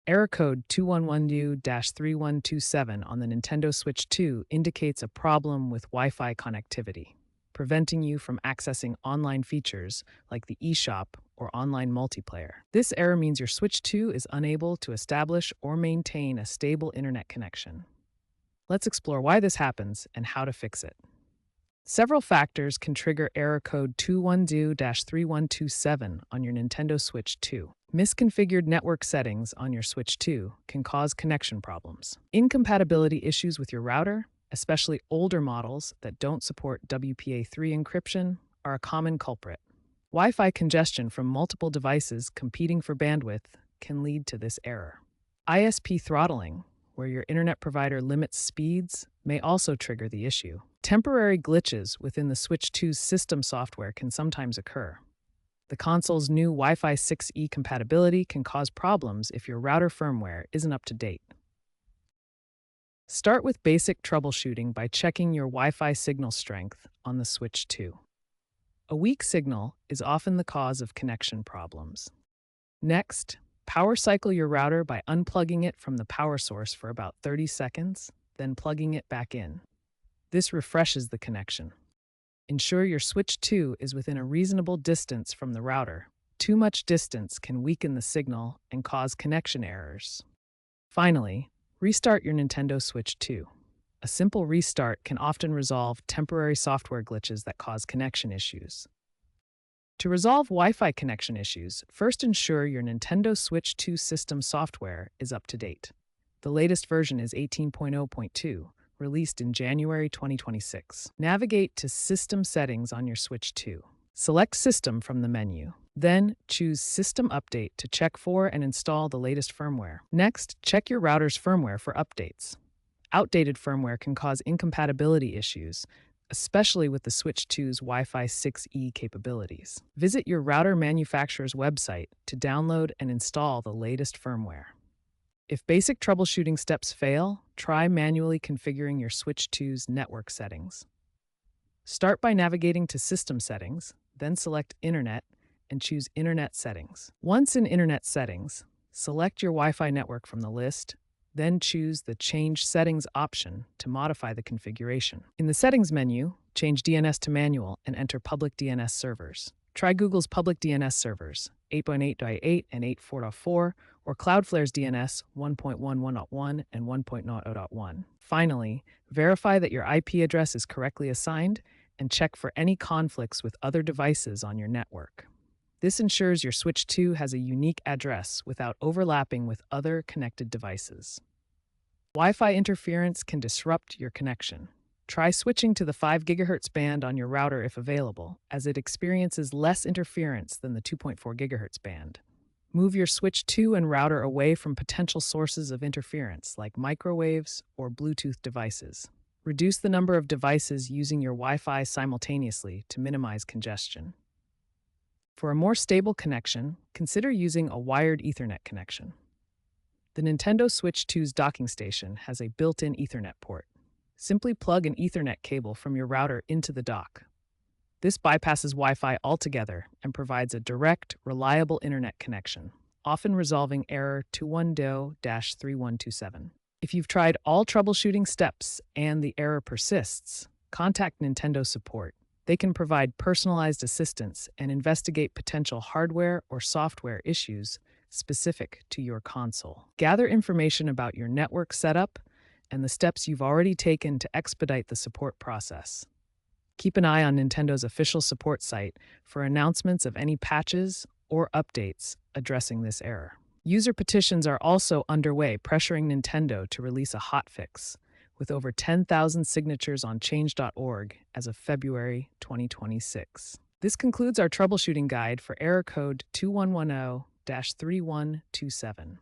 Error code 211U-3127 on the Nintendo Switch 2 indicates a problem with Wi-Fi connectivity, preventing you from accessing online features like the eShop or online multiplayer. This error means your Switch 2 is unable to establish or maintain a stable internet connection. Let's explore why this happens and how to fix it. Several factors can trigger error code 212-3127 on your Nintendo Switch 2. Misconfigured network settings on your Switch 2 can cause connection problems. Incompatibility issues with your router, especially older models that don't support WPA3 encryption, are a common culprit. Wi-Fi congestion from multiple devices competing for bandwidth can lead to this error. ISP throttling, where your internet provider limits speeds, may also trigger the issue. Temporary glitches within the Switch 2's system software can sometimes occur. The console's new Wi-Fi 6E compatibility can cause problems if your router firmware isn't up to date. Start with basic troubleshooting by checking your Wi-Fi signal strength on the Switch 2. A weak signal is often the cause of connection problems. Next, power cycle your router by unplugging it from the power source for about 30 seconds, then plugging it back in. This refreshes the connection. Ensure your Switch 2 is within a reasonable distance from the router. Too much distance can weaken the signal and cause connection errors. Finally, restart your Nintendo Switch 2. A simple restart can often resolve temporary software glitches that cause connection issues. To resolve Wi-Fi connection issues, first ensure your Nintendo Switch 2 system software is up to date. The latest version is 18.0.2, released in January 2026. Navigate to System Settings on your Switch 2. Select System from the menu. Then choose System Update to check for and install the latest firmware. Next, check your router's firmware for updates. Outdated firmware can cause incompatibility issues, especially with the Switch 2's Wi-Fi 6E capabilities. Visit your router manufacturer's website to download and install the latest firmware. If basic troubleshooting steps fail, try manually configuring your Switch 2's network settings. Start by navigating to System Settings, then select Internet and choose Internet Settings. Once in Internet Settings, select your Wi-Fi network from the list, then choose the Change Settings option to modify the configuration. In the Settings menu, change DNS to Manual and enter Public DNS servers. Try Google's public DNS servers, 8.8.8 and 8.4.4, or Cloudflare's DNS 1.11.1 and 1.0.1. Finally, verify that your IP address is correctly assigned and check for any conflicts with other devices on your network. This ensures your Switch 2 has a unique address without overlapping with other connected devices. Wi-Fi interference can disrupt your connection. Try switching to the 5 GHz band on your router if available, as it experiences less interference than the 2.4 GHz band. Move your Switch 2 and router away from potential sources of interference like microwaves or Bluetooth devices. Reduce the number of devices using your Wi-Fi simultaneously to minimize congestion. For a more stable connection, consider using a wired Ethernet connection. The Nintendo Switch 2's docking station has a built-in Ethernet port. Simply plug an Ethernet cable from your router into the dock. This bypasses Wi-Fi altogether and provides a direct, reliable internet connection, often resolving error 210-3127. If you've tried all troubleshooting steps and the error persists, contact Nintendo support. They can provide personalized assistance and investigate potential hardware or software issues specific to your console. Gather information about your network setup and the steps you've already taken to expedite the support process. Keep an eye on Nintendo's official support site for announcements of any patches or updates addressing this error. User petitions are also underway pressuring Nintendo to release a hotfix, with over 10,000 signatures on change.org as of February 2026. This concludes our troubleshooting guide for error code 2110-3127.